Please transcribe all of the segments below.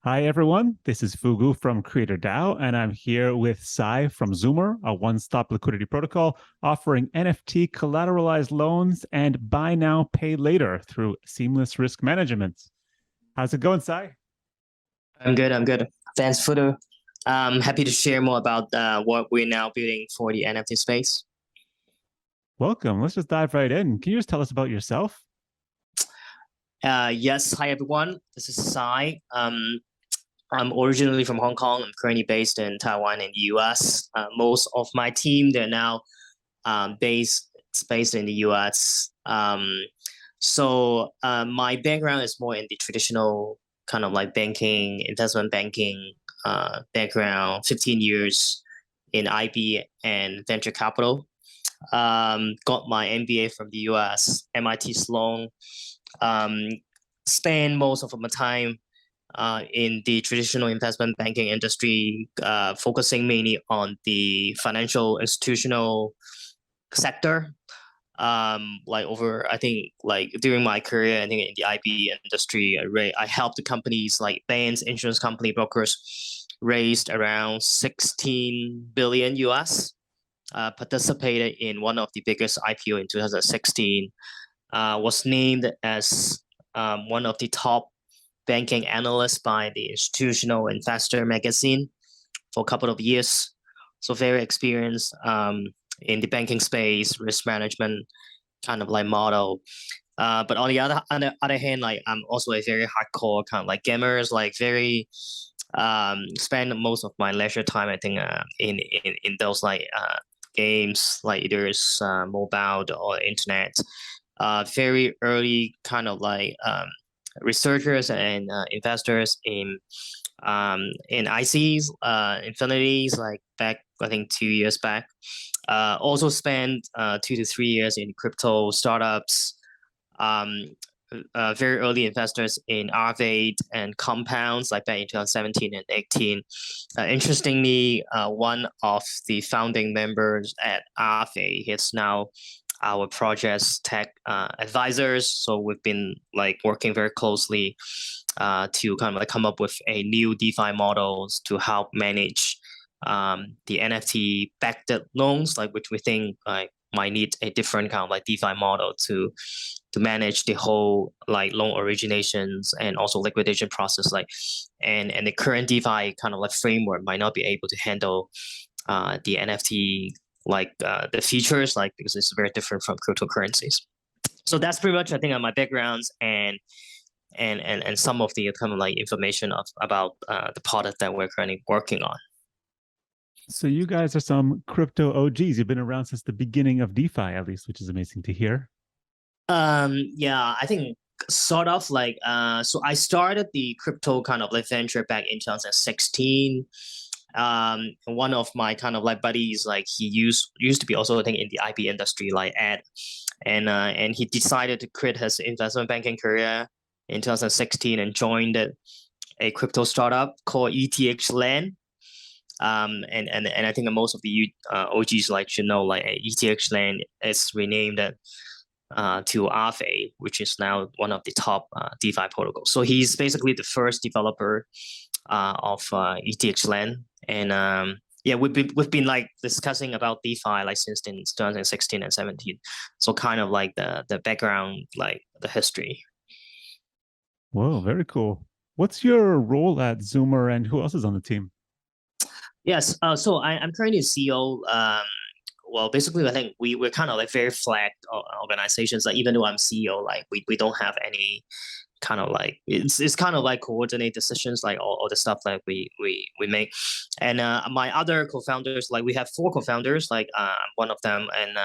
Hi, everyone. This is Fugu from CreatorDAO, and I'm here with Sai from Zumer, a one-stop liquidity protocol offering NFT collateralized loans and buy now, pay later through seamless risk management. How's it going, Sai? I'm good. I'm good. Thanks, Fudu. I'm happy to share more about what we're now building for the NFT space. Welcome. Let's just dive right in. Can you just tell us about yourself? Yes. Hi, everyone. This is Sai. I'm originally from Hong Kong. I'm currently based in Taiwan and the US. Most of my team, they're now based in the US. My background is more in the traditional kind of like banking, investment banking background, 15 years in IB and venture capital. Got my MBA from the US, MIT Sloan. Spent most of my time in the traditional investment banking industry, focusing mainly on the financial institutional sector. I think during my career, I think in the IB industry, I helped the companies like banks, insurance company, brokers raised around 16 billion US. Participated in one of the biggest IPO in 2016. Was named as one of the top banking analysts by the Institutional Investor magazine for a couple of years. So very experienced in the banking space, risk management kind of like model. But on the other hand, like I'm also a very hardcore kind of like gamers, like very spend most of my leisure time, I think, in those like games, like either is mobile or internet. Very early kind of like researchers and investors in ICs, Infinities, like back I think 2 years back. Also spent 2 to 3 years in crypto startups. Very early investors in Arvate and Compounds, like back in 2017 and 18. Interestingly, one of the founding members at Arvate is now our project's tech advisors. So we've been like working very closely to kind of like come up with a new DeFi models to help manage the NFT backed loans, like which we think like might need a different kind of like DeFi model to manage the whole like loan originations and also liquidation process. Like and the current DeFi kind of like framework might not be able to handle the NFT like the features, like because it's very different from cryptocurrencies. So that's pretty much I think my backgrounds and some of the kind of like information about the product that we're currently working on. So you guys are some crypto OGs. You've been around since the beginning of DeFi, at least, which is amazing to hear. Yeah, I think sort of like so I started the crypto kind of like venture back in 2016. One of my kind of like buddies, like he used to be also I think in the IB industry, like Ed, and he decided to quit his investment banking career in 2016 and joined a crypto startup called ETH Land. And I think most of the OGs like should know like ETH Land is renamed to Aave, which is now one of the top DeFi protocols. So he's basically the first developer of ETH Land, and yeah, we've been like discussing about DeFi like since 2016 and 17. So kind of like the background, like the history. Whoa, very cool. What's your role at Zumer, and who else is on the team? Yes, so I'm currently CEO. Well, basically, I think we're kind of like very flat organizations. Like even though I'm CEO, like we don't have any kind of like it's kind of like coordinate decisions, like all the stuff that we make. And my other co-founders, like we have 4 co-founders, like I'm one of them, and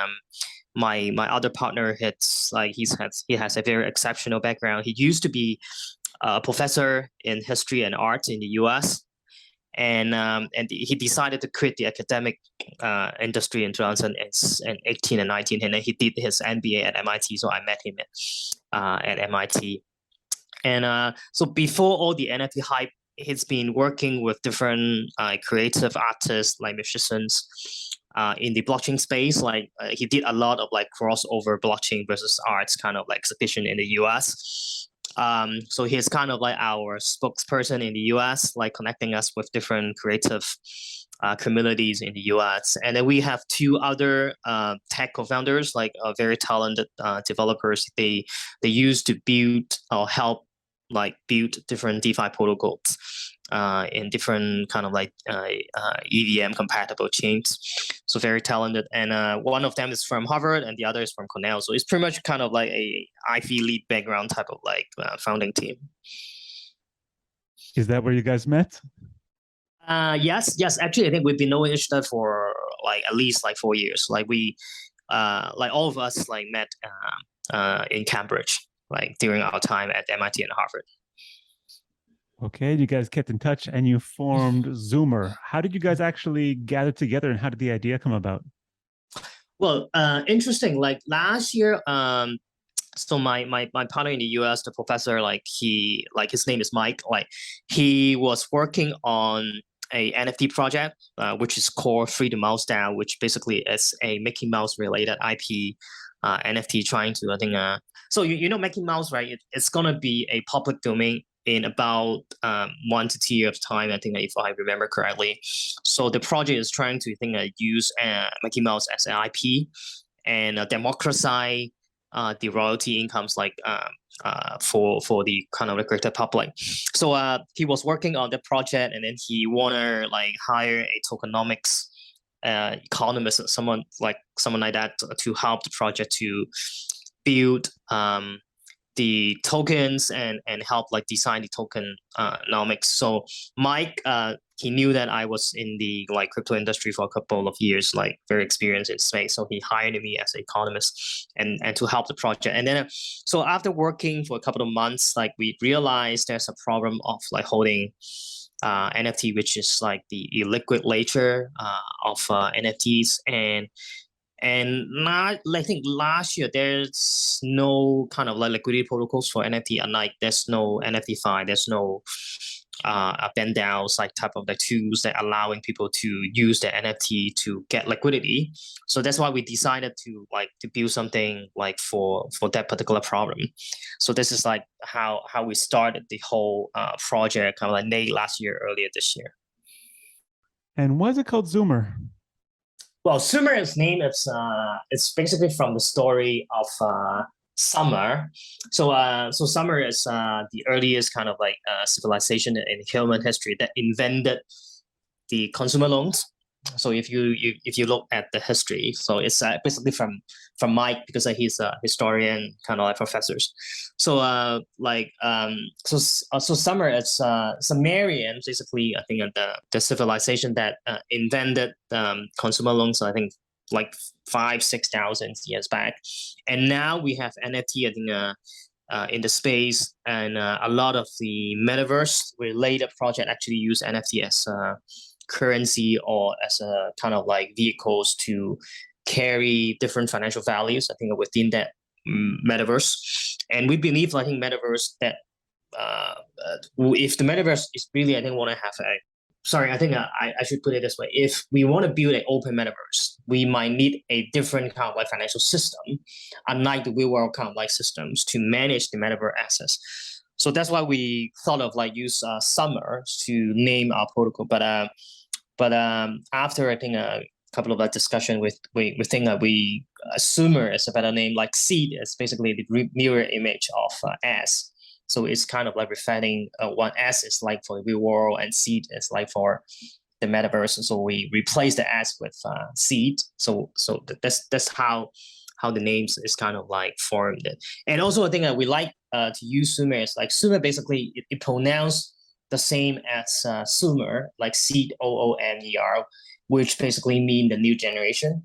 my other partner, it's like he has a very exceptional background. He used to be a professor in history and art in the US. And he decided to quit the academic industry in 2018 and 19, and then he did his MBA at MIT. So I met him at MIT, and so before all the NFT hype, he's been working with different creative artists like musicians in the blockchain space. Like he did a lot of like crossover blockchain versus arts kind of like exhibition in the US. So he's kind of like our spokesperson in the US, like connecting us with different creative communities in the US. And then we have two other tech co-founders, like very talented developers. They used to build or help like build different DeFi protocols in different kind of like EVM compatible chains. So very talented. And one of them is from Harvard and the other is from Cornell. So it's pretty much kind of like a Ivy League background type of like founding team. Is that where you guys met? Yes. Actually, I think we've been knowing each other for like at least like 4 years. Like we, like all of us like met in Cambridge, like during our time at MIT and Harvard. Okay, you guys kept in touch and you formed Zumer. How did you guys actually gather together and how did the idea come about? Well, interesting. Like last year, so my partner in the US, the professor, like his name is Mike. Like he was working on a NFT project, which is called Free the Mouse Down, which basically is a Mickey Mouse related IP NFT trying to, I think, so you know Mickey Mouse, right? It's gonna be a public domain in about 1 to 2 years time, I think, if I remember correctly. So the project is trying to, I think, use Mickey Mouse as an IP and democratize the royalty incomes, like for the kind of the greater public. So he was working on the project, and then he wanna like hire a tokenomics economist, someone like that, to help the project to build the tokens and help like design the tokenomics. So Mike, he knew that I was in the like crypto industry for a couple of years, like very experienced in space. So he hired me as an economist and to help the project. And then so after working for a couple of months, like we realized there's a problem of like holding NFT, which is like the illiquid nature of NFTs. And not, I think last year there's no kind of like liquidity protocols for NFT, and like there's no NFT file, there's no bend downs like type of like tools that allowing people to use the NFT to get liquidity. So that's why we decided to like to build something like for that particular problem. So this is like how we started the whole project kind of like late last year, earlier this year. And why is it called Zumer? Well, Sumer's name is it's basically from the story of Sumer. So Sumer is the earliest kind of like civilization in human history that invented the consumer loans. So if you look at the history, so it's basically from Mike, because he's a historian, kind of like professors. So so Sumer is Sumerian, basically, I think the civilization that invented consumer loans. So I think like 5,000-6,000 years back, and now we have NFT, I think, in the space, and a lot of the metaverse related project actually use NFT as currency or as a kind of like vehicles to carry different financial values, I think, within that metaverse. And we believe, I think, metaverse that if the metaverse is really, I think, want to have a sorry, I think I should put it this way. If we want to build an open metaverse, we might need a different kind of like financial system, unlike the real world kind of like systems, to manage the metaverse assets. So that's why we thought of like use Sumer to name our protocol. But after, I think, a couple of that discussion, we think that we Sumer is a better name. Like seed is basically the mirror image of S. So it's kind of like reflecting what S is like for the real world and seed is like for the metaverse. So we replace the S with seed. So that's how the names is kind of like formed. And also, I think that we like to use Sumer. It's like Sumer basically it pronounced the same as Sumer, like seed, OOMER, which basically mean the new generation.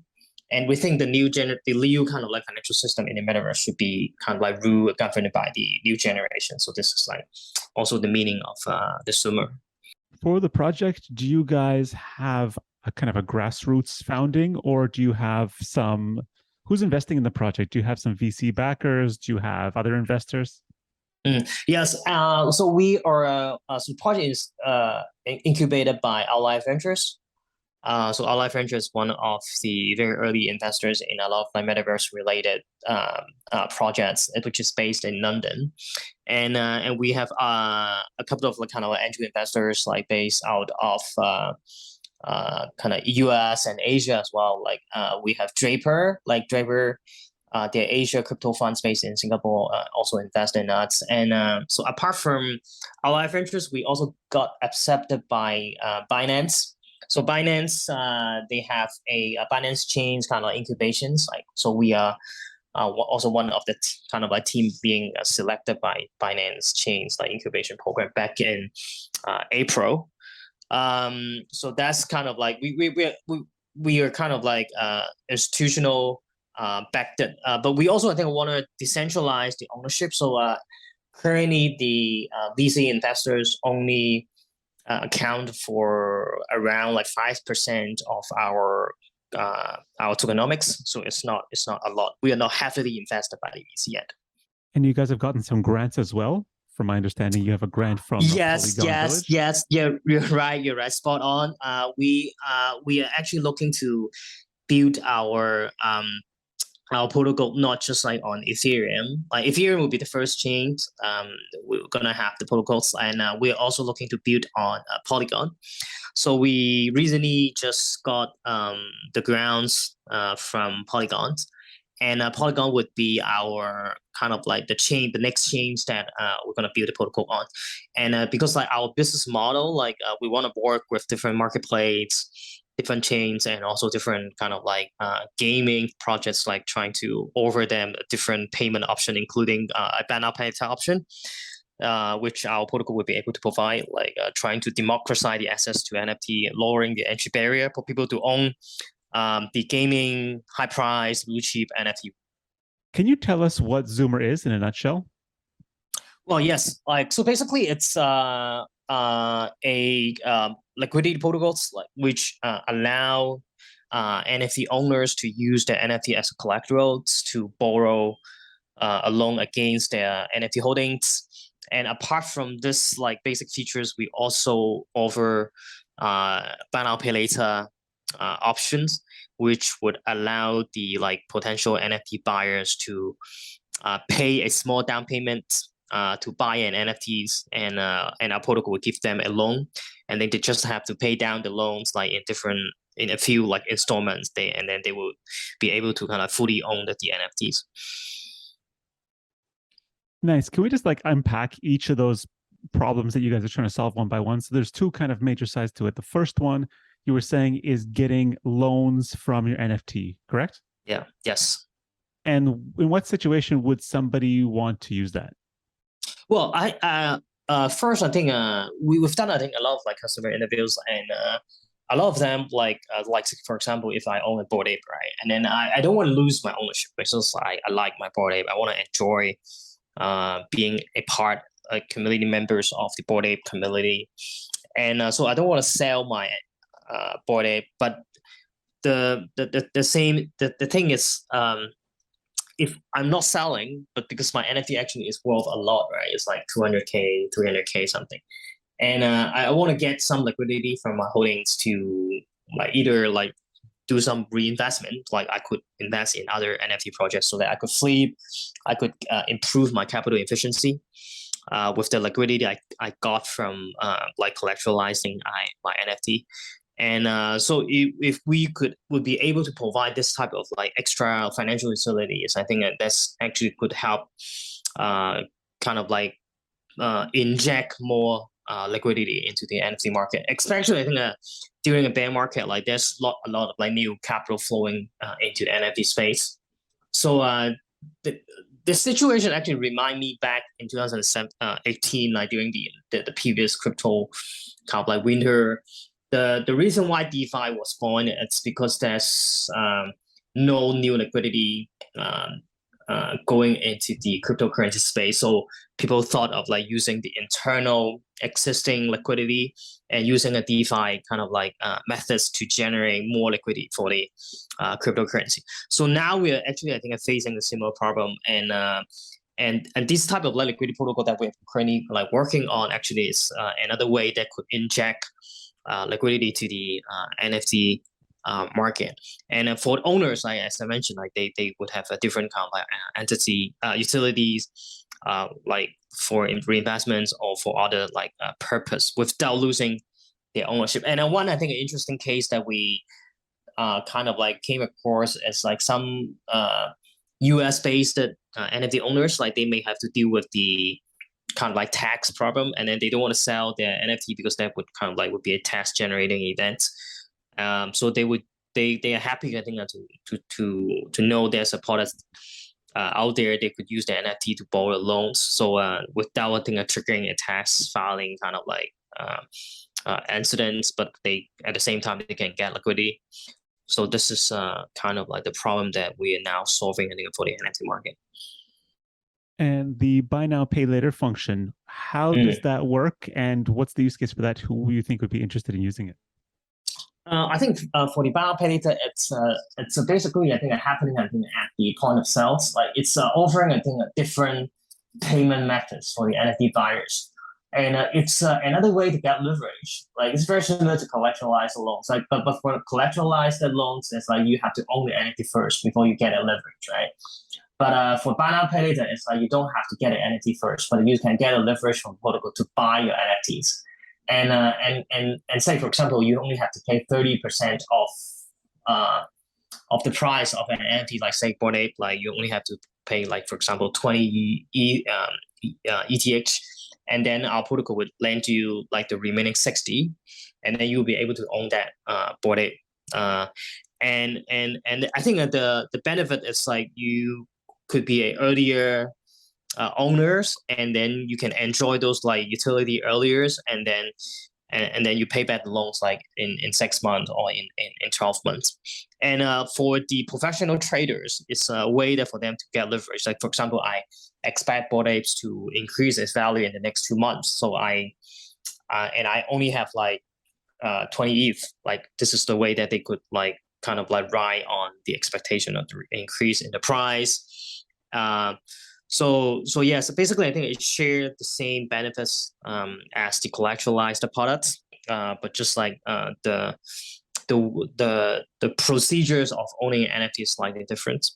And we think the new kind of like financial system in the metaverse should be kind of like ruled, governed by the new generation. So this is like also the meaning of the Sumer. For the project, do you guys have a kind of a grassroots founding, or do you have some, who's investing in the project? Do you have some VC backers? Do you have other investors? Yes. So we are, so the project is incubated by Outlier Ventures. So Our Life Venture is one of the very early investors in a lot of like metaverse related projects, which is based in London, and we have a couple of like kind of angel investors like based out of kind of US and Asia as well. Like we have Draper, their Asia crypto funds based in Singapore also invest in us. And so apart from Our Life Ventures, we also got accepted by Binance. So Binance, they have a Binance Chains kind of incubations. Like so, we are also one of the kind of like team being selected by Binance Chains like incubation program back in April. So that's kind of like we are kind of like institutional backed, but we also I think want to decentralize the ownership. So currently the VC investors only account for around like 5% of our tokenomics. So it's not a lot. We are not heavily invested by the VC yet. And you guys have gotten some grants as well. From my understanding, you have a grant from yes, Polygon Village. yeah, you're right, spot on. We are actually looking to build our protocol not just like on Ethereum. Like Ethereum will be the first chain. We're gonna have the protocols, and we're also looking to build on Polygon. So we recently just got the grounds from Polygon, and Polygon would be our kind of like the next chains that we're gonna build a protocol on. And because like our business model, like we want to work with different marketplaces, different chains, and also different kind of like gaming projects, like trying to offer them a different payment option, including a buy now pay later option, which our protocol would be able to provide, like trying to democratize the access to NFT, lowering the entry barrier for people to own the gaming high price blue chip NFT. Can you tell us what Zumer is in a nutshell? Well, yes. Like so, basically, it's liquidity protocols, like which allow NFT owners to use their NFT as collateral to borrow a loan against their NFT holdings. And apart from this, like basic features, we also offer buy now pay later options, which would allow the like potential NFT buyers to pay a small down payment to buy an NFTs, and our protocol will give them a loan, and then they just have to pay down the loans like in a few like installments. And then they will be able to kind of fully own the NFTs. Nice. Can we just like unpack each of those problems that you guys are trying to solve one by one? So there's two kind of major sides to it. The first one you were saying is getting loans from your NFT, correct? Yeah. Yes. And in what situation would somebody want to use that? Well, first I think we've done I think a lot of like customer interviews, and a lot of them like for example, if I own a Bored Ape, right, and then I don't want to lose my ownership because I like my Bored Ape. I want to enjoy being a part, like community members of the Bored Ape community, and so I don't want to sell my Bored Ape. But the thing is, if I'm not selling, but because my NFT actually is worth a lot, right? It's like 200K, 300K something. And I want to get some liquidity from my holdings to like either like do some reinvestment, like I could invest in other NFT projects so that I could flip, I could improve my capital efficiency with the liquidity I got from like collateralizing my NFT. And so if we would be able to provide this type of like extra financial facilities, I think that that's actually could help kind of like inject more liquidity into the NFT market. Especially I think during a bear market, like there's a lot of like new capital flowing into the NFT space. So the situation actually remind me back in 2018, like during the previous crypto kind of like winter. The reason why DeFi was born, it's because there's no new liquidity going into the cryptocurrency space. So people thought of like using the internal existing liquidity and using a DeFi kind of like methods to generate more liquidity for the cryptocurrency. So now we are actually, I think, facing a similar problem, and this type of like liquidity protocol that we're currently like working on actually is another way that could inject liquidity to the NFT market. And for owners, like as I mentioned, like they would have a different kind of like, entity utilities, like for reinvestments or for other like purpose without losing their ownership. And one, I think, an interesting case that we kind of like came across as like some US based NFT owners, like they may have to deal with the kind of like tax problem, and then they don't want to sell their NFT because that would kind of like would be a tax generating event. So they are happy, I think, to know there's a product out there they could use the NFT to borrow loans. So without, I think, triggering a tax filing kind of like incidents, but they at the same time they can get liquidity. So this is kind of like the problem that we are now solving, I think, for the NFT market. And the buy now, pay later function, how does that work? And what's the use case for that? Who you think would be interested in using it? I think for the buy now, pay later, it's basically, I think, happening, I think, at the point of sales. Like it's offering, I think, a different payment methods for the NFT buyers. And it's another way to get leverage. Like it's very similar to collateralized loans. Like, but for collateralized loans, it's like you have to own the NFT first before you get a leverage, right? But for buy now pay later, it's like you don't have to get an NFT first, but you can get a leverage from protocol to buy your NFTs. And say, for example, you only have to pay 30% of the price of an NFT, like say Bored Ape, like you only have to pay, like, for example, 20 ETH, and then our protocol would lend you like the remaining 60, and then you'll be able to own that Bored Ape. And I think that the benefit is like you could be a earlier owners, and then you can enjoy those like utility earlier, and then you pay back the loans like in 6 months or in 12 months. And for the professional traders, it's a way that for them to get leverage. Like, for example, I expect Bored Apes to increase its value in the next 2 months, so I only have like 20 ETH. Like this is the way that they could like kind of like ride on the expectation of the increase in the price. So yeah, so basically I think it shared the same benefits as the collateralized products, but just like the procedures of owning an NFT is slightly different.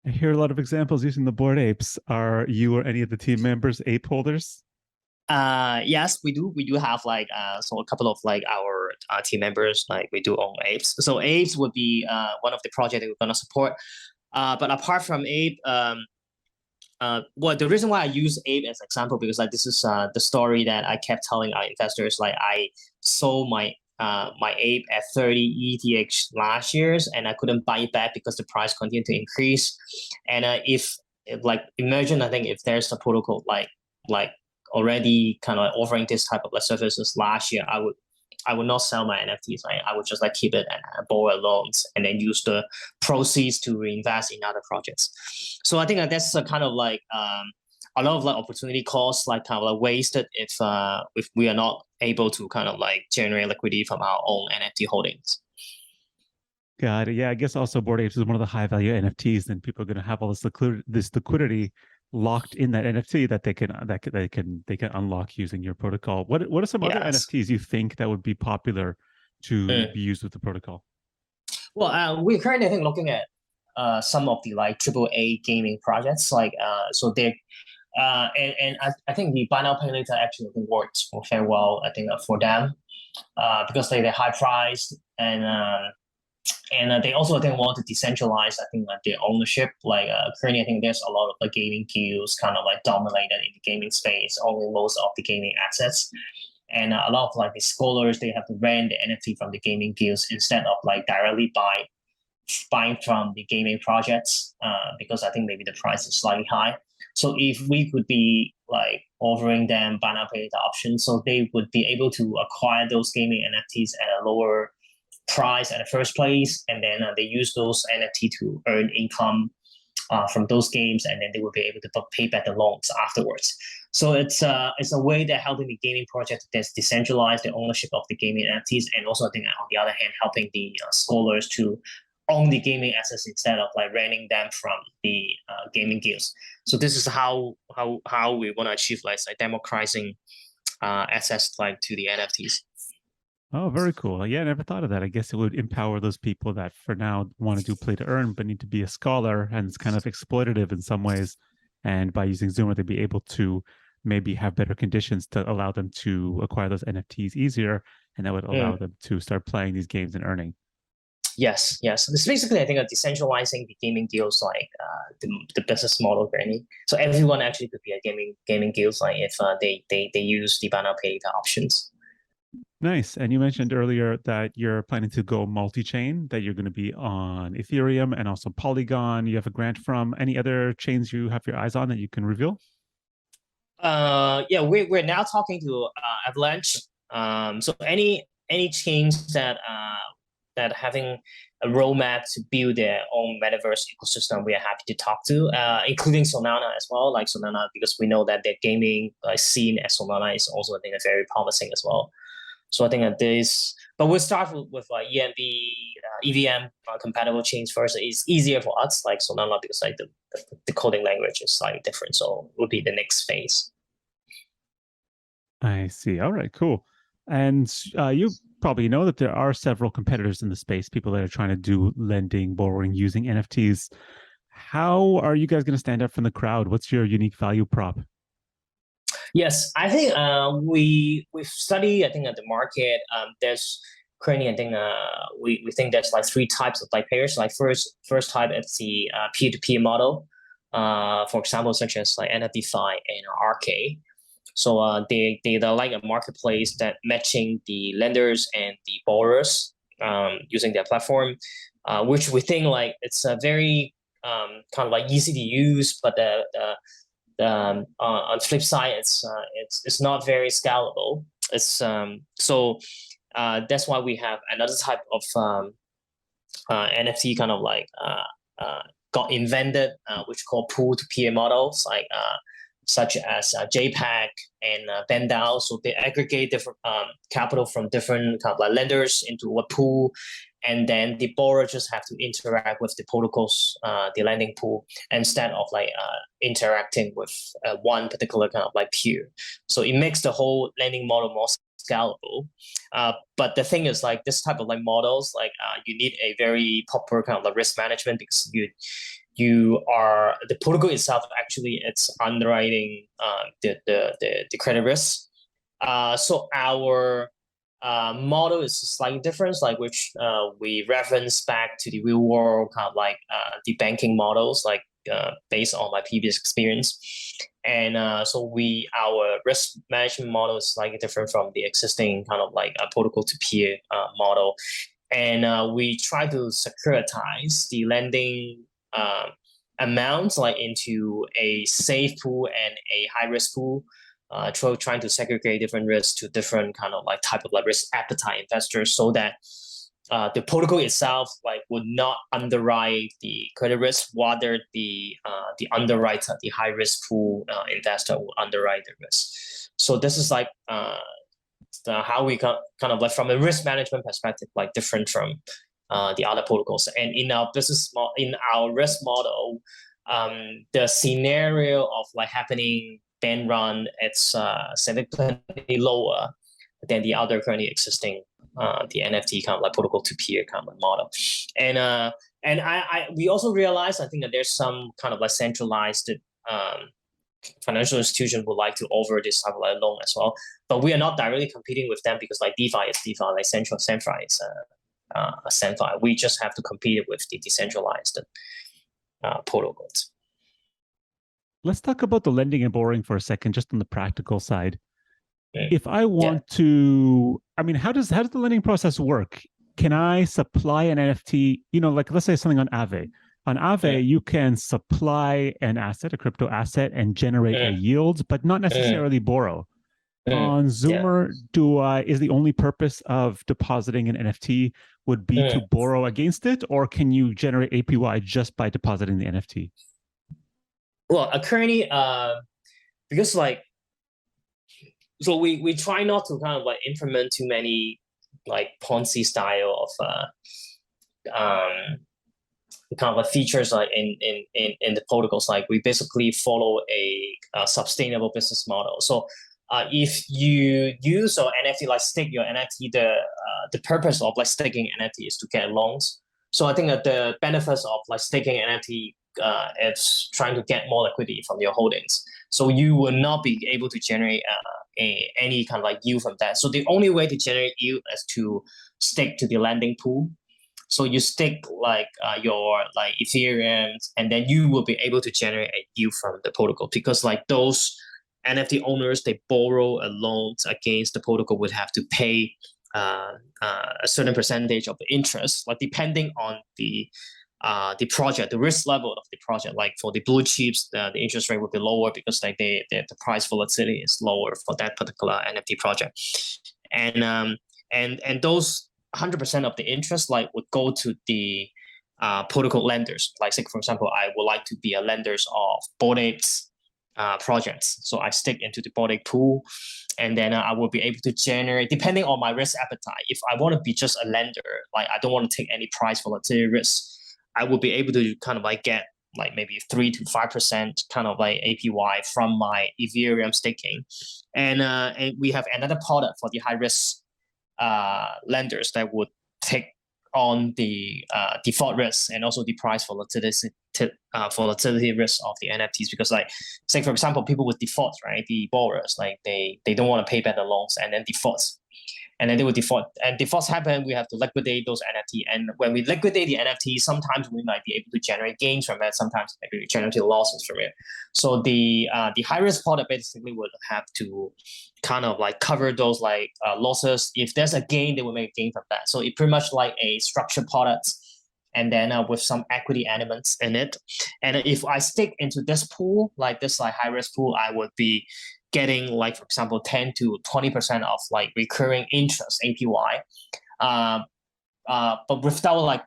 I hear a lot of examples using the Bored Apes. Are you or any of the team members ape holders? Yes, we do. We do have like so a couple of like our team members, like we do own apes. So apes would be one of the projects that we're gonna support. But apart from ape, well, the reason why I use ape as example, because like this is the story that I kept telling our investors. Like I sold my my ape at 30 ETH last year's, and I couldn't buy it back because the price continued to increase. And if like imagine, I think if there's a protocol like already kind of offering this type of like services last year, I would not sell my NFTs. Right? I would just like keep it and borrow loans, and then use the proceeds to reinvest in other projects. So I think that that's a kind of like a lot of like opportunity costs, like kind of like wasted if we are not able to kind of like generate liquidity from our own NFT holdings. Got it. Yeah, I guess also Bored Apes is one of the high value NFTs, and people are going to have all this liquidity locked in that NFT that they can unlock using your protocol. What are some other NFTs you think that would be popular to be used with the protocol? Well, we're currently, I think, looking at some of the like AAA gaming projects, like so they and I think the buy now pay later actually works very well, I think, for them because they're high priced, and they also, I think, want to decentralize, I think, like their ownership. Like currently, I think there's a lot of like gaming guilds kind of like dominated in the gaming space, owning most of the gaming assets. And a lot of like the scholars, they have to rent the NFT from the gaming guilds instead of like directly buying from the gaming projects, because I think maybe the price is slightly high. So if we could be like offering them buy now pay later options, so they would be able to acquire those gaming NFTs at a lower price at the first place, and then they use those NFT to earn income from those games, and then they will be able to pay back the loans afterwards. So it's a way that helping the gaming project that's decentralize the ownership of the gaming NFTs, and also I think on the other hand helping the scholars to own the gaming assets instead of like renting them from the gaming guilds. So this is how we want to achieve like democratizing access like to the NFTs. Oh, very cool. Yeah, I never thought of that. I guess it would empower those people that for now want to do play to earn, but need to be a scholar, and it's kind of exploitative in some ways. And by using Zoomer, they'd be able to maybe have better conditions to allow them to acquire those NFTs easier, and that would allow them to start playing these games and earning. Yes, yes. It's basically, I think, decentralizing the gaming guilds, like the business model of any. So everyone actually could be a gaming guilds, like if they use the buy now pay later options. Nice. And you mentioned earlier that you're planning to go multi-chain, that you're going to be on Ethereum and also Polygon. You have a grant from any other chains you have your eyes on that you can reveal? Yeah, we're now talking to Avalanche. So any chains that having a roadmap to build their own metaverse ecosystem, we are happy to talk to, including Solana as well. Like Solana, because we know that their gaming scene at Solana is also, I think, very promising as well. So I think that this, but we'll start with like EMB, EVM compatible chains first. It's easier for us, like Solana, because like the coding language is slightly different. So it would be the next phase. I see. All right, cool. And you probably know that there are several competitors in the space, people that are trying to do lending, borrowing, using NFTs. How are you guys going to stand out from the crowd? What's your unique value prop? Yes, I think we've studied, I think, at the market. There's currently, I think, we think there's like three types of like players. Like first type is the peer-to-peer model. For example, such as like NFTFi and RK. So they're like a marketplace that matching the lenders and the borrowers using their platform, which we think like it's a very kind of like easy to use, but on the flip side, it's not very scalable. It's so that's why we have another type of NFT kind of like got invented, which called pool-to-peer models, like such as JPEG and BandDAO. So they aggregate different capital from different kind of like lenders into a pool, and then the borrower just have to interact with the protocols, the lending pool, instead of like interacting with one particular kind of like peer. So it makes the whole lending model more scalable. But the thing is, like this type of like models, like you need a very proper kind of like risk management, because you are the protocol itself actually it's underwriting the credit risk. So our model is slightly different, like which we reference back to the real world kind of like the banking models, like based on my previous experience. And so our risk management model is slightly different from the existing kind of like protocol to peer model. And we try to securitize the lending amounts like into a safe pool and a high risk pool, trying to segregate different risks to different kind of like type of like risk appetite investors, so that the protocol itself like would not underwrite the credit risk, rather the underwriter, the high risk pool investor will underwrite the risk. So this is like how we kind of like from a risk management perspective, like different from the other protocols. And in our in our risk model, the scenario of like happening bank run, it's significantly lower than the other currently existing the NFT kind of like protocol to peer kind of model. And we also realized, I think, that there's some kind of like centralized financial institution would like to offer this type of like loan as well, but we are not directly competing with them, because like DeFi is DeFi, like CenFi is CenFi. We just have to compete with the decentralized protocols. Let's talk about the lending and borrowing for a second, just on the practical side. If I want to, I mean, how does the lending process work? Can I supply an NFT? You know, like let's say something on Aave. On Aave, you can supply an asset, a crypto asset, and generate a yield, but not necessarily borrow. On Zumer, is the only purpose of depositing an NFT would be to borrow against it, or can you generate APY just by depositing the NFT? Well, currently, because like, so we try not to kind of like implement too many like Ponzi style of kind of like features like in the protocols. Like we basically follow a sustainable business model. So if you use an NFT, like stake your NFT, the purpose of like staking NFT is to get loans. So I think that the benefits of like staking NFT is trying to get more liquidity from your holdings. So you will not be able to generate any kind of like yield from that. So the only way to generate yield is to stake to the lending pool. So you stake like your like Ethereum, and then you will be able to generate a yield from the protocol, because like those NFT owners, they borrow a loan against the protocol, would have to pay a certain percentage of the interest, like depending on the project, the risk level of the project. Like for the blue chips, the interest rate would be lower because like the price volatility is lower for that particular NFT project, and those 100% of the interest like would go to the protocol lenders. Like say for example, I would like to be a lenders of Bored Apes projects, so I stick into the Bored Ape pool, and then I will be able to generate, depending on my risk appetite. If I want to be just a lender, like I don't want to take any price volatility risks, I will be able to kind of like get like maybe 3 to 5% kind of like APY from my Ethereum staking, and we have another product for the high risk lenders that would take on the default risk and also the price volatility risk of the NFTs. Because like say for example, people with defaults, right, the borrowers, like they don't want to pay back the loans and then defaults, and then they will default, and defaults happen, we have to liquidate those NFT. And when we liquidate the NFT, sometimes we might be able to generate gains from it, sometimes maybe we generate losses from it. So the high risk product basically would have to kind of like cover those like losses. If there's a gain, they will make a gain from that. So it's pretty much like a structured product, and then with some equity elements in it. And if I stick into this pool, like this like high risk pool, I would be getting like for example 10 to 20% of like recurring interest APY, but without like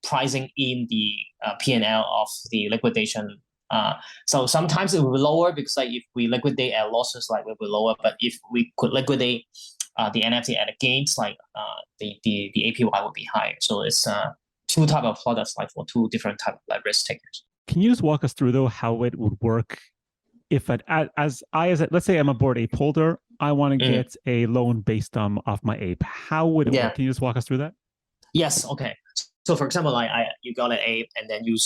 pricing in the P&L of the liquidation. So sometimes it will be lower because like if we liquidate at losses, like it will be lower. But if we could liquidate the NFT at a gains, like the APY would be higher. So it's two type of products, like for two different type of like risk takers. Can you just walk us through though how it would work if let's say I'm a Bored Ape holder, I want to get a loan based off my ape. How would it work? Can you just walk us through that? Yes. Okay. So for example, like you got an ape, and then you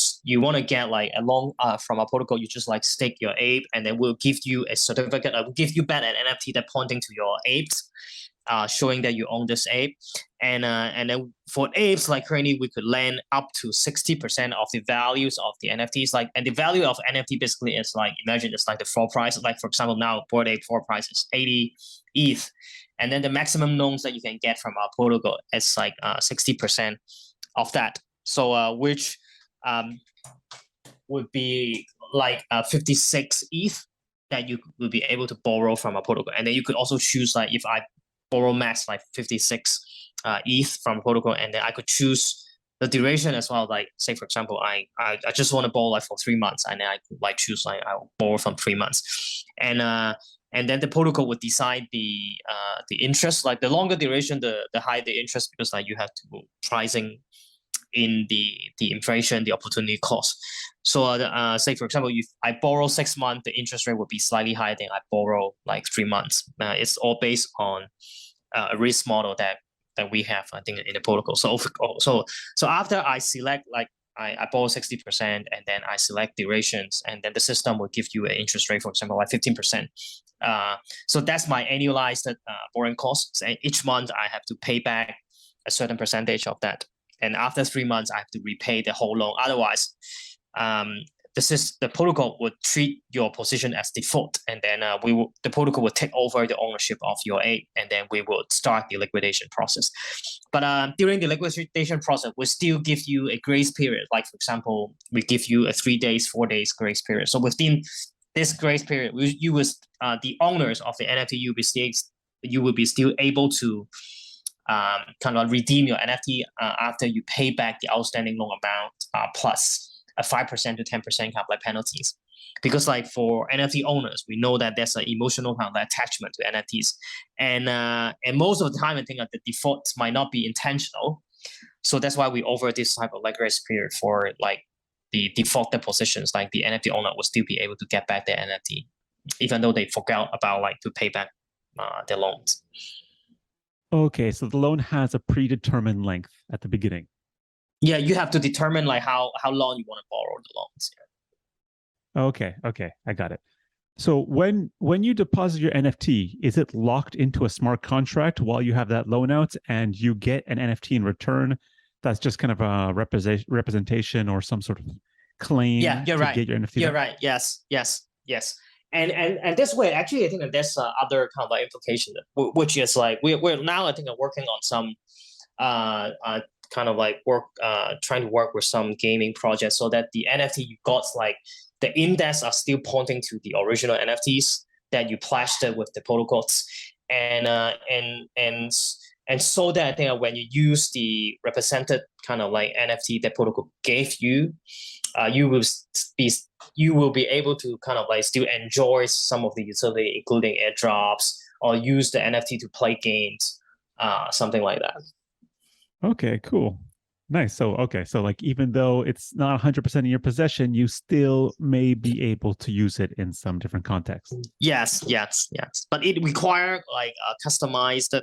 want to get like a loan from a protocol. You just like stake your ape, and then we'll give you a certificate. I will give you back an NFT that pointing to your apes, showing that you own this ape. And then for apes, like currently we could lend up to 60% of the values of the NFTs. Like, and the value of NFT basically is like, imagine it's like the floor price. Like for example, now Bored Ape floor price is 80 ETH. And then the maximum loans that you can get from our protocol is like 60% of that. So which would be like 56 ETH that you will be able to borrow from a protocol. And then you could also choose like if I borrow max like 56 ETH from protocol, and then I could choose the duration as well. Like say for example, I just want to borrow like for 3 months, and then I could like choose like I'll borrow from 3 months, and then the protocol would decide the interest. Like the longer duration, the higher the interest, because like you have to pricing in the inflation, the opportunity cost. So say for example, if I borrow 6 months, the interest rate would be slightly higher than I borrow like 3 months. It's all based on a risk model that we have, I think, in the protocol. So after I select, like I borrow 60%, and then I select durations, and then the system will give you an interest rate, for example, like 15%. So that's my annualized borrowing costs, and each month I have to pay back a certain percentage of that. And after 3 months, I have to repay the whole loan. Otherwise, the protocol would treat your position as default, and then the protocol will take over the ownership of your ape, and then we will start the liquidation process. But during the liquidation process, we still give you a grace period. Like for example, we give you a 3 days, 4 days grace period. So within this grace period, you will the owners of the NFT, you will be still able to kind of redeem your NFT after you pay back the outstanding loan amount plus a 5% to 10% kind of like penalties. Because like for NFT owners, we know that there's an emotional kind of like attachment to NFTs, and most of the time I think that the defaults might not be intentional. So that's why we offer this type of like grace period for like the defaulted positions. Like the NFT owner will still be able to get back their NFT, even though they forgot about like to pay back their loans. Okay, so the loan has a predetermined length at the beginning. Yeah, you have to determine like how long you want to borrow the loans. Okay, I got it. So when you deposit your NFT, is it locked into a smart contract while you have that loan out, and you get an NFT in return? That's just kind of a representation or some sort of Yeah, claim you're to right. get your NFT You're back. right. Yes. And this way, actually, I think that there's other kind of like implication, which is like we're now I think working on some kind of like trying to work with some gaming projects so that the NFT you got, like the index are still pointing to the original NFTs that you plastered with the protocols, and so that I think when you use the represented kind of like NFT that protocol gave you, you will be able to kind of like still enjoy some of the utility, including airdrops, or use the NFT to play games, something like that. Okay, cool. Nice. So like even though it's not 100% in your possession, you still may be able to use it in some different contexts. Yes. But it require like a customized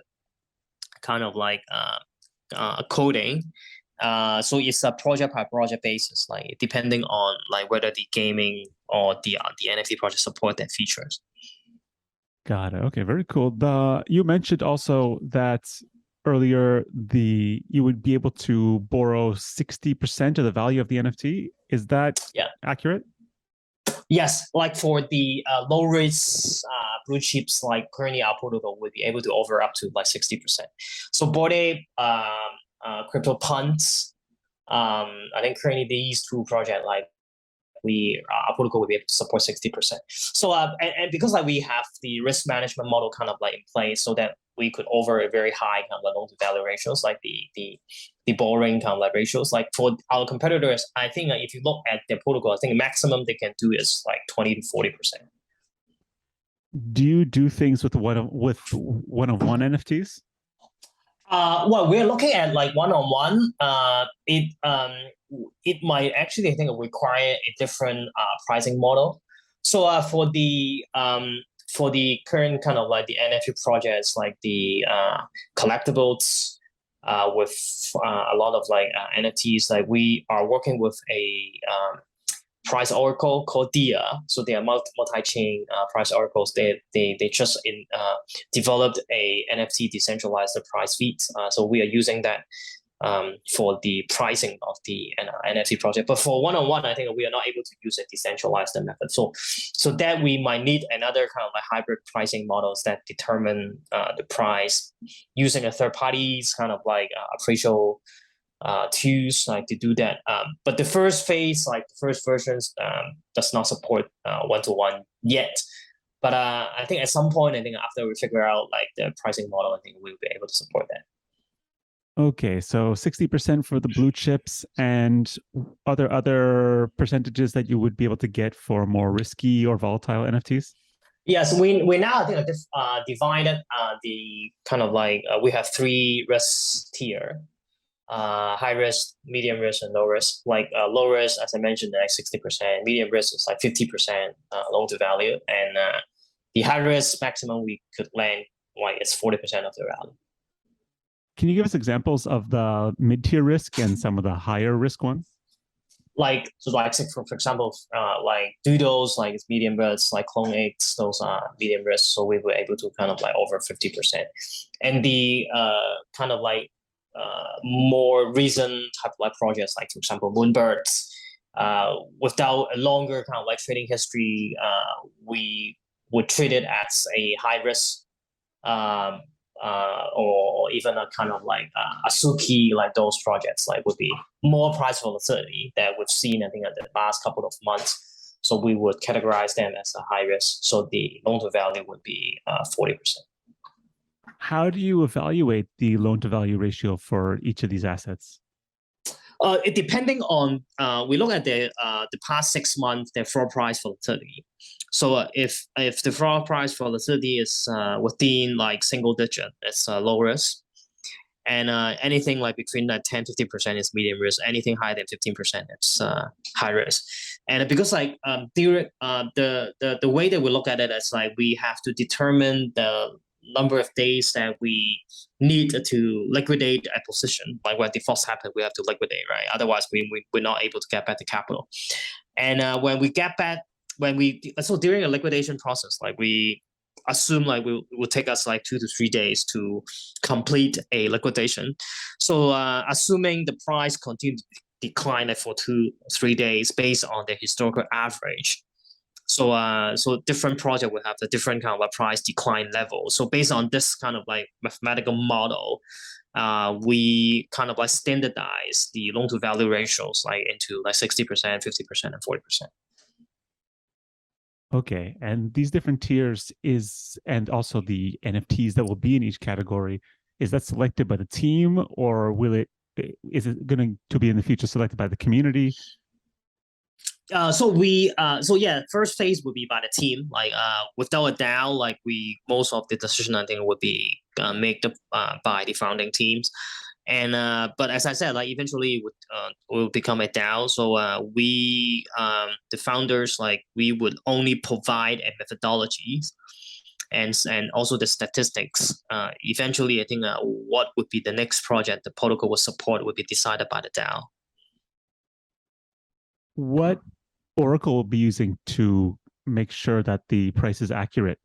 kind of like coding. So it's a project by project basis, like depending on like whether the gaming or the NFT project support that features. Got it. Okay, very cool. You mentioned also that earlier you would be able to borrow 60% of the value of the NFT. Is that accurate? Yes, like for the low risk blue chips, like currently our protocol would be able to offer up to like 60%. So Bored Ape, Crypto Punts, I think currently these two projects, like our protocol will be able to support 60%. So and because like we have the risk management model kind of like in place, so that we could offer a very high kind of loan to value ratios, like the borrowing kind of like ratios. Like for our competitors, I think if you look at their protocol, I think maximum they can do is like 20 to 40%. Do you do things with one of one NFTs? Well, we're looking at like one-on-one. It might actually, I think, require a different pricing model. So for the current kind of like the NFT projects, like the collectibles with a lot of like NFTs, like we are working with a price oracle called Dia. So they are multi-chain price oracles. They just developed a NFT decentralized price feeds. So we are using that for the pricing of the NFT project. But for one-on-one, I think we are not able to use a decentralized method. So that we might need another kind of like hybrid pricing models that determine the price using a third party's kind of like appraisal tools like to do that. But the first phase, like the first versions, does not support one-to-one yet. But I think at some point, I think after we figure out like the pricing model, I think we'll be able to support that. Okay, so 60% for the blue chips, and other percentages that you would be able to get for more risky or volatile NFTs? Yes, we now I think divided the kind of like we have three risk tier. High risk, medium risk, and low risk. Like low risk, as I mentioned, like 60%. Medium risk is like 50% loan to value, and the high risk maximum we could lend like it's 40% of the value. Can you give us examples of the mid-tier risk and some of the higher risk ones? Like for example, like Doodles, like it's medium risk, like Clone X, those are medium risk. So we were able to kind of like over 50%, and the kind of like more recent type of like projects, like for example Moonbirds, without a longer kind of like trading history, we would treat it as a high risk, or even a kind of like a Suki, like those projects like would be more price volatility that we've seen I think in the last couple of months. So we would categorize them as a high risk. So the loan to value would be 40%. How do you evaluate the loan to value ratio for each of these assets? It depending on we look at the past 6 months their floor price volatility. So if the floor price volatility is within like single digit, it's low risk, and anything like between like 10-15% is medium risk. Anything higher than 15%, it's high risk. And because like the way that we look at it is like we have to determine the number of days that we need to liquidate a position. Like when defaults happen, we have to liquidate, right? Otherwise, we're not able to get back the capital. And when we get back, so during a liquidation process, like we assume like it will take us like 2 to 3 days to complete a liquidation. So assuming the price continues to decline for 2 or 3 days based on the historical average. So different project will have the different kind of a price decline level. So based on this kind of like mathematical model, we kind of like standardize the loan to value ratios like into like 60%, 50%, and 40%. Okay, and these different tiers and also the NFTs that will be in each category, is that selected by the team, or is it going to be in the future selected by the community? So yeah, first phase would be by the team. Like without a doubt, like most of the decision I think would be made by the founding teams. And but as I said, like eventually it will become a DAO. So the founders, like we would only provide a methodology and also the statistics. Eventually, I think what would be the next project the protocol will support would be decided by the DAO. What Oracle will be using to make sure that the price is accurate?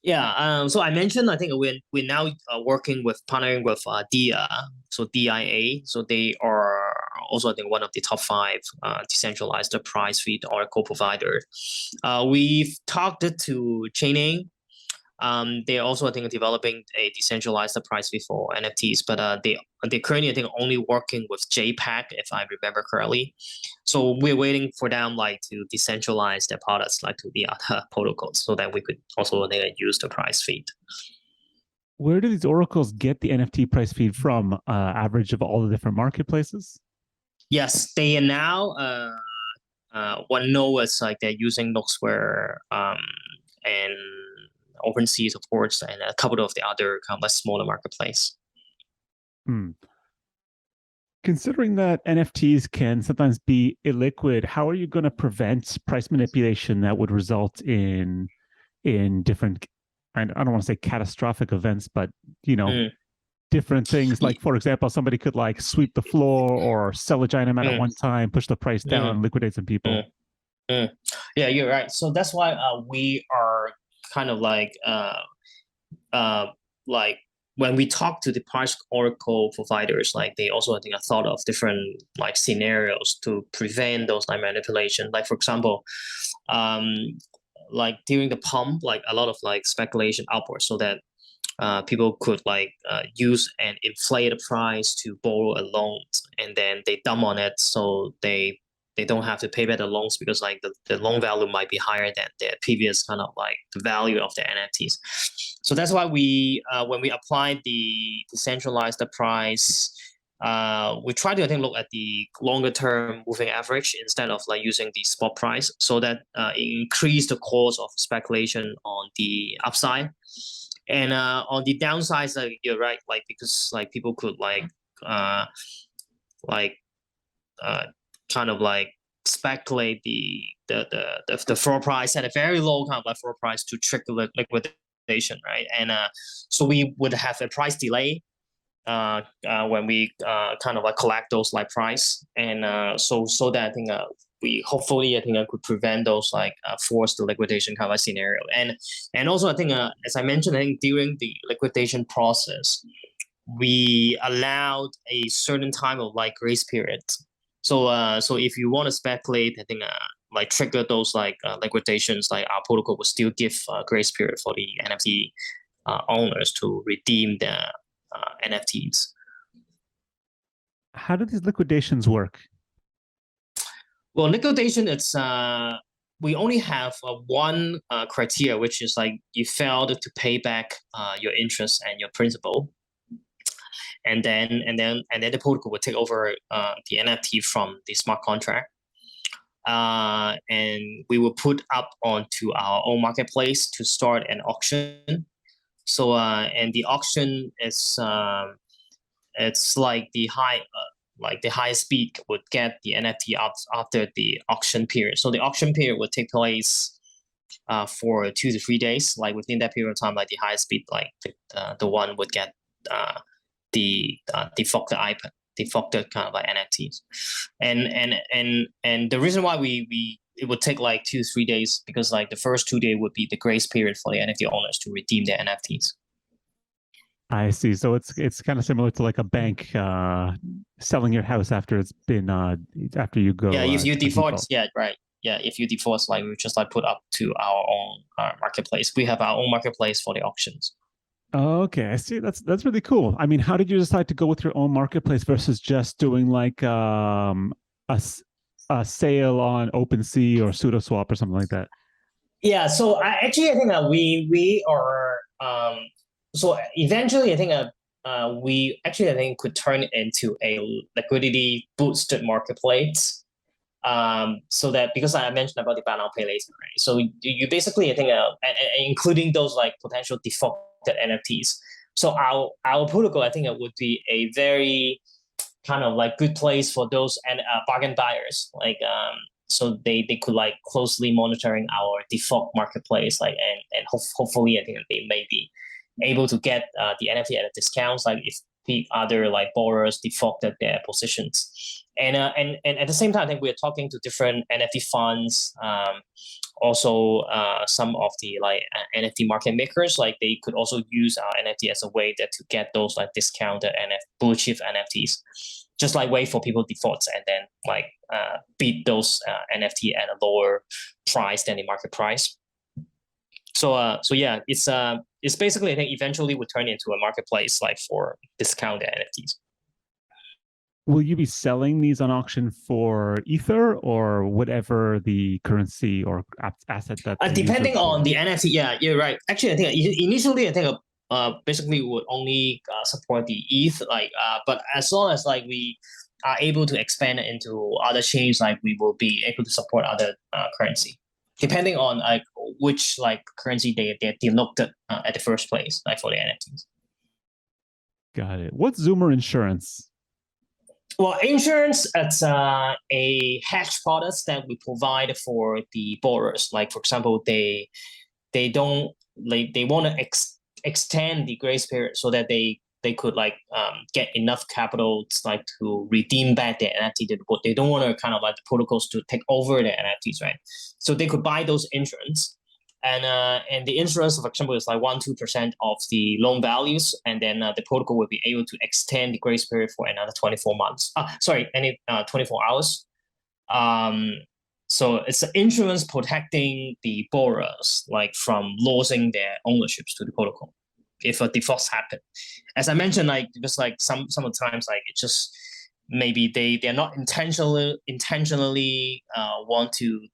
Yeah, so I mentioned, I think we're now partnering with DIA, so DIA. So they are also, I think, one of the top 5 decentralized price feed Oracle providers. We've talked to Chaining. They're also, I think, developing a decentralized price feed for NFTs, but they currently, I think, only working with JPEG, if I remember correctly. So we're waiting for them like to decentralize their products like to the other protocols, so that we could also use the price feed. Where do these oracles get the NFT price feed from? Average of all the different marketplaces? Yes, they are now. One node is like they're using Noxware and OpenSeas, of course, and a couple of the other kind of less smaller marketplace. Considering that NFTs can sometimes be illiquid, how are you going to prevent price manipulation that would result in different, I don't want to say catastrophic events, but different things? Like, for example, somebody could like sweep the floor or sell a giant amount at one time, push the price down, and liquidate some people. Yeah, you're right. So that's why we are kind of like when we talk to the price oracle providers, like they also, I think, have thought of different like scenarios to prevent those like manipulation. Like for example, like during the pump, like a lot of like speculation upwards, so that people could like use an inflated price to borrow a loan, and then they dump on it, so they don't have to pay back the loans because like the loan value might be higher than the previous kind of like the value of the NFTs. So that's why we when we apply the decentralized price, we try to, I think, look at the longer term moving average instead of like using the spot price, so that increase the cost of speculation on the upside. And on the downside, like you're right, like because like people could kind of like speculate the floor price at a very low kind of like floor price to trigger liquidation, right? And so we would have a price delay when we kind of like collect those like price, and so that I think we hopefully, I think, could prevent those like forced liquidation kind of like scenario. And also, I think as I mentioned, I think during the liquidation process, we allowed a certain time of like grace period. So if you want to speculate, I think like trigger those like liquidations, like our protocol will still give grace period for the NFT owners to redeem their NFTs. How do these liquidations work? Well, liquidation, it's we only have one criteria, which is like you failed to pay back your interest and your principal, and then the protocol will take over the NFT from the smart contract, and we will put up onto our own marketplace to start an auction. So and the auction is it's like the highest bid would get the NFT after the auction period. So the auction period would take place for 2 to 3 days. Like within that period of time, like the highest bid, like the one would get the defaulted iPad, defaulted kind of like NFTs. And the reason why it would take like 2 to 3 days because like the first 2 days would be the grace period for the NFT owners to redeem their NFTs. I see. So it's kind of similar to like a bank selling your house after it's been after you go. Yeah, if you default, default. yeah, right. Yeah, if you default, like we just like put up to our own marketplace. We have our own marketplace for the auctions. Oh, okay, I see. That's really cool. I mean, how did you decide to go with your own marketplace versus just doing like a sale on OpenSea or SudoSwap or something like that? Yeah, so I think that we are so eventually I think we actually I think could turn it into a liquidity boosted marketplace. So that because I mentioned about the buy now pay later, right? So you basically I think including those like potential defaulted NFTs. So our protocol I think it would be a very kind of like good place for those and bargain buyers like so they could like closely monitoring our default marketplace like and hopefully I think they may be able to get the NFT at a discount like if the other like borrowers defaulted their positions and at the same time I think we're talking to different NFT funds also some of the like NFT market makers like they could also use our NFT as a way that to get those like discounted blue chip NFTs just like wait for people defaults and then like beat those NFT at a lower price than the market price. So yeah, it's basically I think eventually would turn into a marketplace like for discounted NFTs. Will you be selling these on auction for Ether or whatever the currency or asset that depending on the NFT? Yeah, you're right. Actually, I think initially I think basically would only support the ETH like but as long as like we are able to expand it into other chains like we will be able to support other currency depending on like which like currency they looked at the first place like for the NFTs. Got it. What's Zumer Insurance? Well, insurance, it's a hedge product that we provide for the borrowers. Like, for example, they don't like they want to extend the grace period so that they could like get enough capital like to redeem back their NFT. They don't want to kind of like the protocols to take over their NFTs, right? So they could buy those insurance. And the insurance, for example, is like 1-2% of the loan values, and then the protocol will be able to extend the grace period for another 24 months. 24 hours. So it's an insurance protecting the borrowers like from losing their ownerships to the protocol if a defaults happen. As I mentioned, like because like some of the times like it just maybe they're not intentionally want to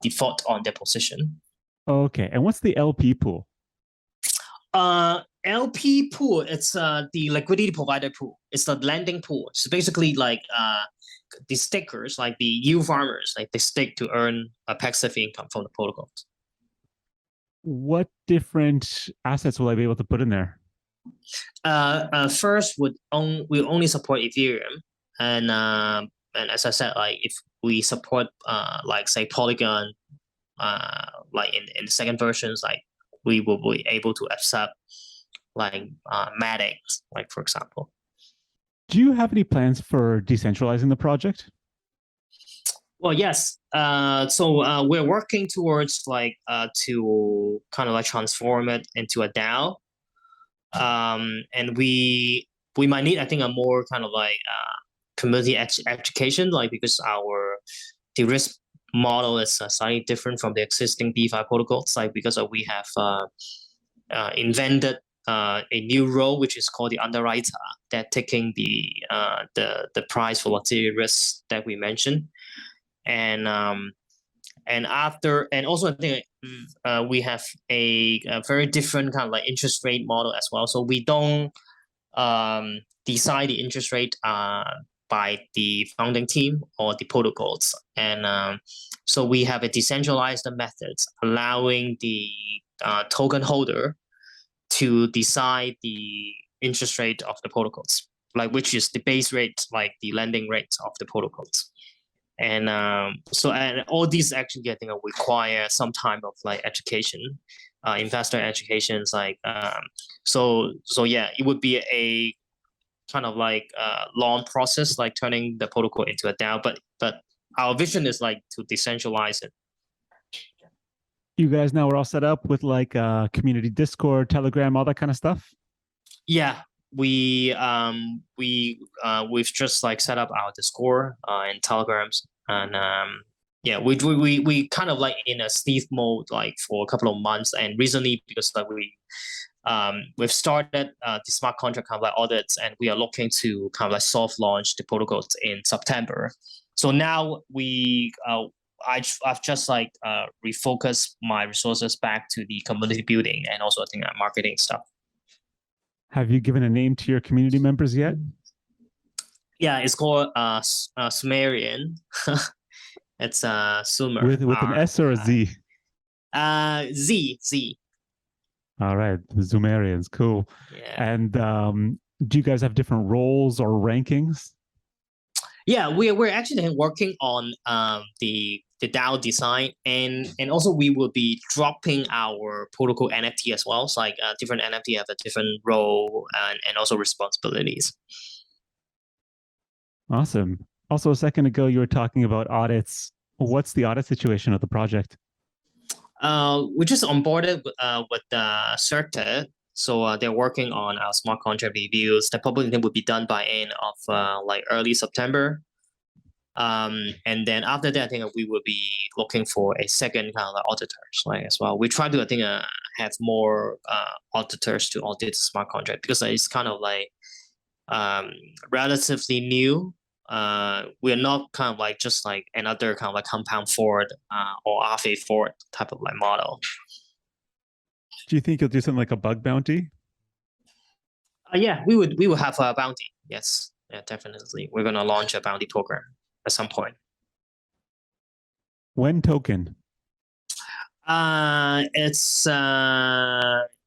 default on their position. Okay, and what's the LP pool? LP pool, it's the liquidity provider pool. It's the lending pool. So basically like the stakers, like the yield farmers, like they stake to earn a passive income from the protocols. What different assets will I be able to put in there? First we'll only support Ethereum, and as I said, like if we support like say Polygon, like in the second versions, like we will be able to accept like Matic, like for example. Do you have any plans for decentralizing the project? Well, yes. So we're working towards like to kind of like transform it into a DAO. And we might need I think a more kind of like community education, like because the risk model is slightly different from the existing DeFi protocols, like because we have invented a new role which is called the underwriter that taking the price volatility risk that we mentioned, and also I think we have a very different kind of like interest rate model as well. So we don't decide the interest rate by the founding team or the protocols, and so we have a decentralized methods allowing the token holder to decide the interest rate of the protocols, like which is the base rate, like the lending rate of the protocols. And and all these actually I think require some time of like education, investor educations. Like so yeah, it would be a kind of like long process, like turning the protocol into a DAO. But our vision is like to decentralize it. You guys now are all set up with like community Discord, Telegram, all that kind of stuff? Yeah, we've just like set up our Discord and Telegrams, and yeah, we kind of like in a stealth mode like for a couple of months, and recently because like we've started the smart contract kind of like audits, and we are looking to kind of like soft launch the protocols in September. So now I've just like refocused my resources back to the community building and also I think marketing stuff. Have you given a name to your community members yet? Yeah, it's called Sumerian. It's Sumer with an S or a Z? Z. All right, the Zumerians, cool. Yeah. And do you guys have different roles or rankings? Yeah, we're actually working on the DAO design, and also we will be dropping our protocol NFT as well. So like different NFT have a different role and also responsibilities. Awesome. Also, a second ago, you were talking about audits. What's the audit situation of the project? We just onboarded with Certa. So they're working on our smart contract reviews. The probably will be done by end of like early September. And then after that, I think we will be looking for a second kind of like auditors like as well. We try to I think have more auditors to audit the smart contract because it's kind of like relatively new. We're not kind of like just like another kind of like compound forward or RFA forward type of like model. Do you think you'll do something like a bug bounty? Yeah, we will have a bounty. Yes, yeah, definitely. We're gonna launch a bounty program at some point. Wen Token? It's in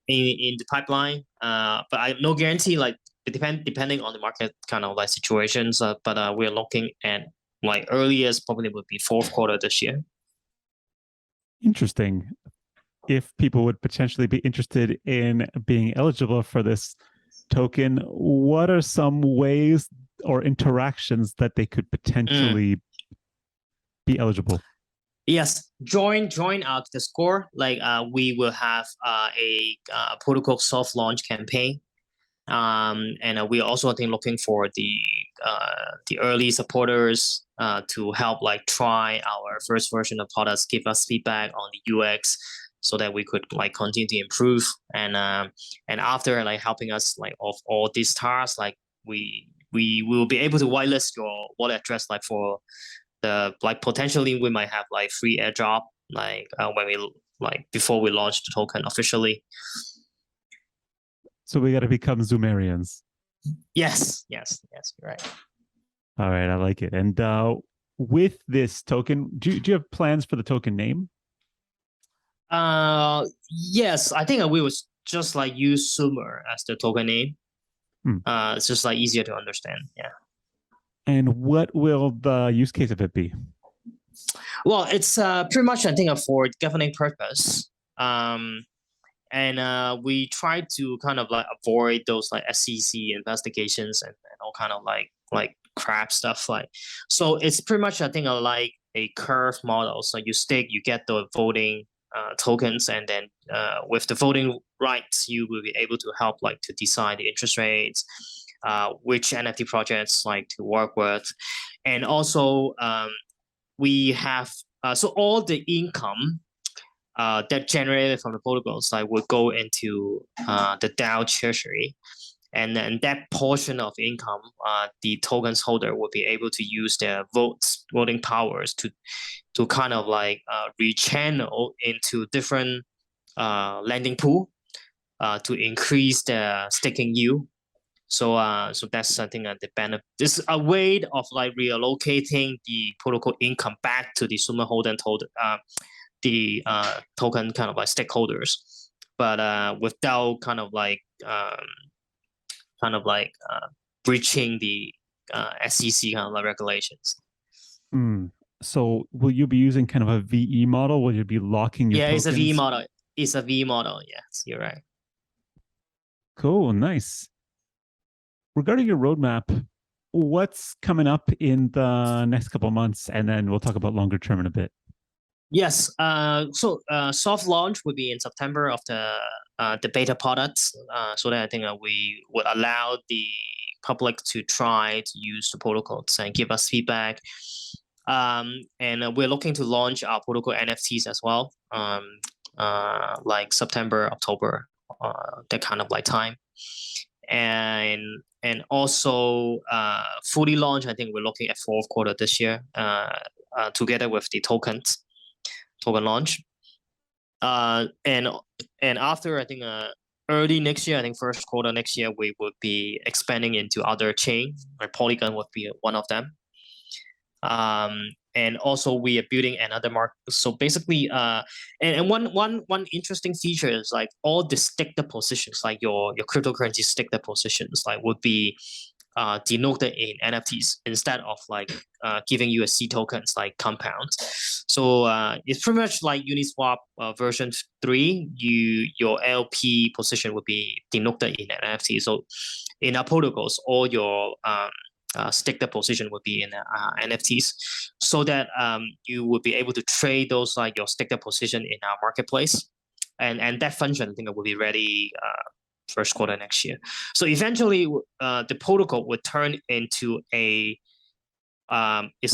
the pipeline. But I no guarantee. Like it depending on the market kind of like situations. But we're looking at like earliest probably would be fourth quarter this year. Interesting. If people would potentially be interested in being eligible for this token, what are some ways or interactions that they could potentially be eligible? Yes, join our Discord. Like we will have a protocol soft launch campaign. And we also I think looking for the early supporters to help like try our first version of products, give us feedback on the UX, so that we could like continue to improve. And after like helping us like of all these tasks, like we will be able to whitelist your wallet address like for the like potentially we might have like free airdrop like when we like before we launch the token officially. So we got to become Zumerians. Yes, you're right. All right, I like it. And with this token, do you have plans for the token name? Yes, I think we would just like use Zumer as the token name. It's just like easier to understand. Yeah. And what will the use case of it be? Well, it's pretty much I think for governing purpose. And we try to kind of like avoid those like SEC investigations and all kind of like crap stuff. Like, so it's pretty much I think like a curve model. So you stake, you get the voting tokens, and then with the voting rights, you will be able to help like to decide the interest rates, which NFT projects like to work with, and also we have so all the income that generated from the protocols like would go into the DAO treasury, and then that portion of income, the tokens holder will be able to use their voting powers to kind of like rechannel into different lending pool to increase the staking yield. So that's something that the benefit. This is a way of like reallocating the protocol income back to the Zumer holder and the token kind of like stakeholders, but without kind of like breaching the SEC kind of like regulations. So will you be using kind of a VE model? Will you be locking your Yeah, tokens? it's a V model. It's a V model. Yes, you're right. Cool, nice. Regarding your roadmap, what's coming up in the next couple of months? And then we'll talk about longer term in a bit. Yes. Soft launch would be in September of the beta products. So that I think we would allow the public to try to use the protocols and give us feedback. And we're looking to launch our protocol NFTs as well. Like September, October, that kind of like time. And also fully launch. I think we're looking at fourth quarter this year. Together with the token launch. And after I think early next year, I think first quarter next year, we would be expanding into other chain. Like Polygon would be one of them. And also we are building another market. So basically, and one interesting feature is like all the staked positions, like your cryptocurrency staked positions, like would be denoted in NFTs instead of like giving you a C tokens like compounds. So it's pretty much like Uniswap version 3. Your LP position would be denoted in NFT. So in our protocols, all your staked position would be in NFTs, so that you would be able to trade those like your staked position in our marketplace, and that function I think it will be ready first quarter next year. So eventually, the protocol would turn into it's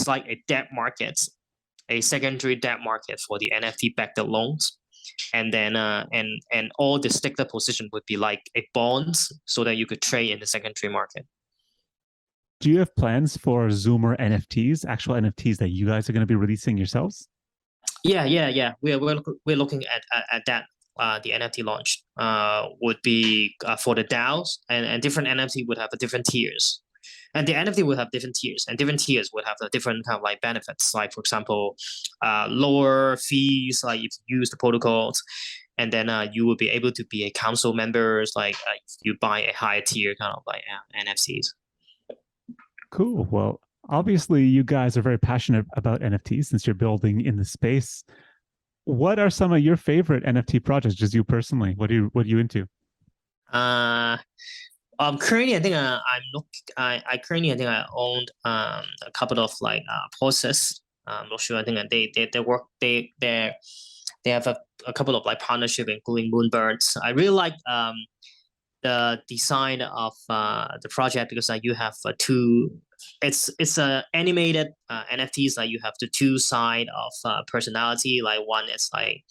like a debt market, a secondary debt market for the NFT backed loans. And then and all the staked position would be like a bonds, so that you could trade in the secondary market. Do you have plans for Zumer NFTs, actual NFTs that you guys are going to be releasing yourselves? Yeah. We're looking at that. The NFT launch would be for the DAOs, and different NFT would have a different tiers. And the NFT would have different tiers, and different tiers would have a different kind of like benefits. Like for example, lower fees, like if you use the protocols, and then you will be able to be a council members, like if you buy a higher tier kind of like NFTs. Cool. Well, obviously you guys are very passionate about NFTs since you're building in the space. What are some of your favorite NFT projects, just you personally? What are you into? Currently I think I currently I think I owned a couple of like process. I'm not sure. I think they work they have a couple of like partnership, including Moonbirds. I really like the design of the project, because you have two. It's a animated NFTs. Like you have the two side of personality. Like one is like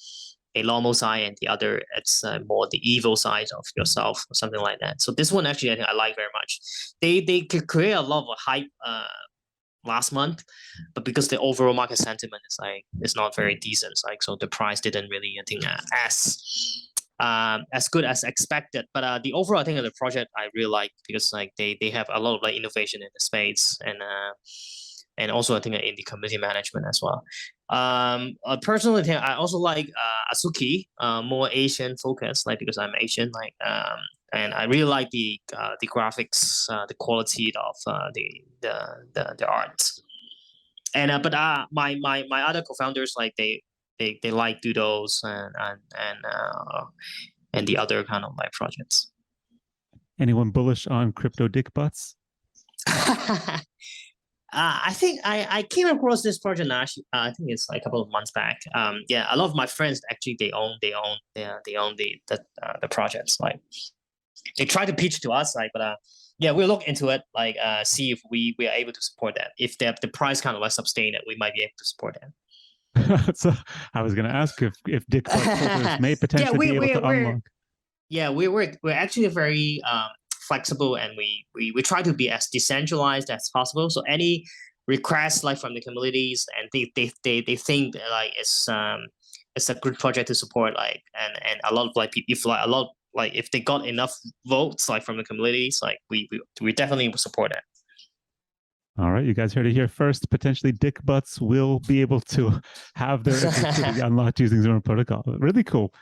a normal side, and the other it's more the evil side of yourself, or something like that. So this one actually I think I like very much. They could create a lot of hype last month, but because the overall market sentiment is like it's not very decent, like so the price didn't really I think as good as expected. But the overall I think of the project I really like, because like they have a lot of like innovation in the space, and also I think in the community management as well. Personally, I also like Asuki, more Asian focused, like because I'm Asian, like and I really like the graphics, the quality of the art. And but my other co-founders, like they like doodles and the other kind of like projects. Anyone bullish on CryptoDickbutts? I think I came across this project actually. I think it's like a couple of months back. Yeah, a lot of my friends actually they own the projects. Like they try to pitch to us, like, but yeah, we'll look into it, like see if we are able to support that. If the price kind of like sustain it, we might be able to support that. So I was going to ask if Dickbutt holders may potentially be able to unlock. Yeah, we're actually very flexible, and we try to be as decentralized as possible. So any requests like from the communities, and they think like it's a good project to support, like and a lot of like if like a lot like if they got enough votes like from the communities, like we definitely support it. All right, you guys heard it here first. Potentially, Dickbutts will be able to have their activity unlocked using Zumer Protocol. Really cool.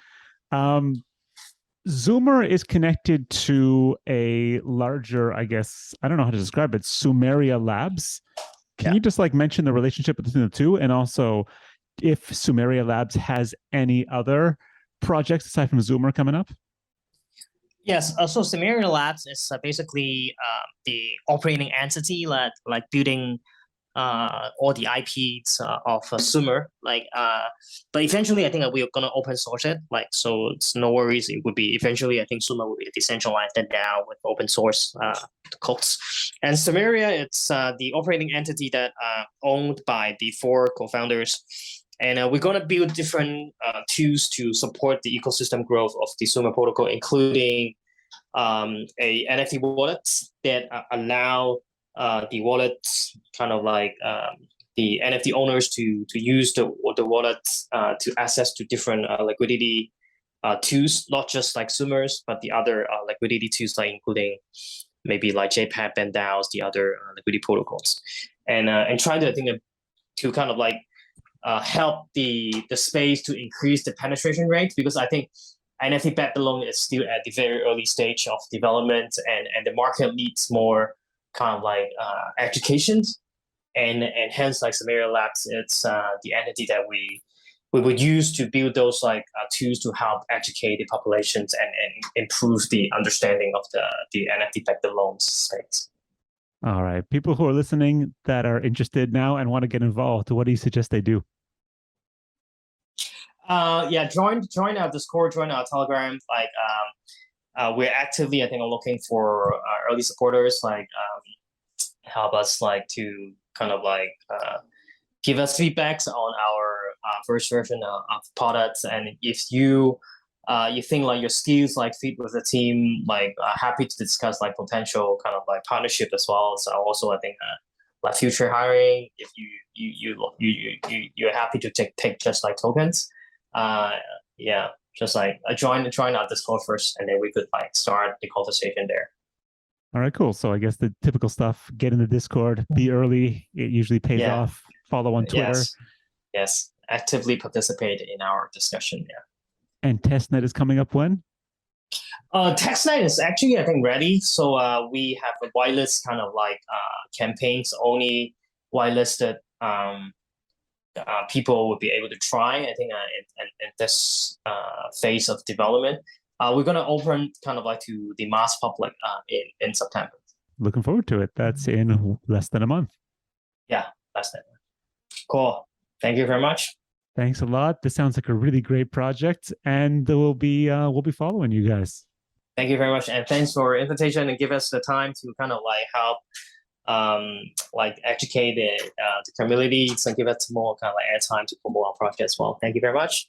Zumer is connected to a larger, I guess, I don't know how to describe it, Sumeria Labs. Can you just like mention the relationship between the two, and also if Sumeria Labs has any other projects aside from Zumer coming up? Yes, so Sumeria Labs is basically the operating entity, like building all the IPs of Zumer. But eventually, I think that we're gonna open source it. So it's no worries. It would be eventually. I think Zumer will be decentralized DAO with open source codes. And Sumeria, it's the operating entity that owned by the 4 co-founders. And we're going to build different tools to support the ecosystem growth of the Zumer Protocol, including a NFT wallets that allow the wallets, kind of like the NFT owners to use the wallets to access to different liquidity tools, not just like Zumer's, but the other liquidity tools, like including maybe like JPEG, BandDAOs, the other liquidity protocols, and trying to, I think, to kind of like help the space to increase the penetration rate, because I think NFT backed loan is still at the very early stage of development, and the market needs more kind of like education, and hence like Sumeria Labs, it's the entity that we would use to build those like tools to help educate the populations and improve the understanding of the NFT backed loans space. All right, people who are listening that are interested now and want to get involved, what do you suggest they do? Yeah, join our Discord, join our Telegram. We're actively, I think, looking for early supporters, help us to kind of give us feedbacks on our first version of products. And if you think like your skills fit with the team, happy to discuss potential kind of partnership as well. So also, I think future hiring, if you're happy to take just tokens, yeah, just join our Discord first, and then we could start the conversation there. All right, cool. So I guess the typical stuff: get in the Discord, be early. It usually pays off. Follow on Twitter. Yes, actively participate in our discussion. Yeah. And testnet is coming up when? Testnet is actually, I think, ready. So we have a whitelist kind of campaigns, only whitelisted people will be able to try, I think, in this phase of development. We're going to open kind of to the mass public in September. Looking forward to it. That's in less than a month. Yeah, less than a month. Cool. Thank you very much. Thanks a lot. This sounds like a really great project, and we'll be following you guys. Thank you very much, and thanks for invitation and give us the time to kind of help educate the community, and give us more kind of airtime to promote our project as well. Thank you very much.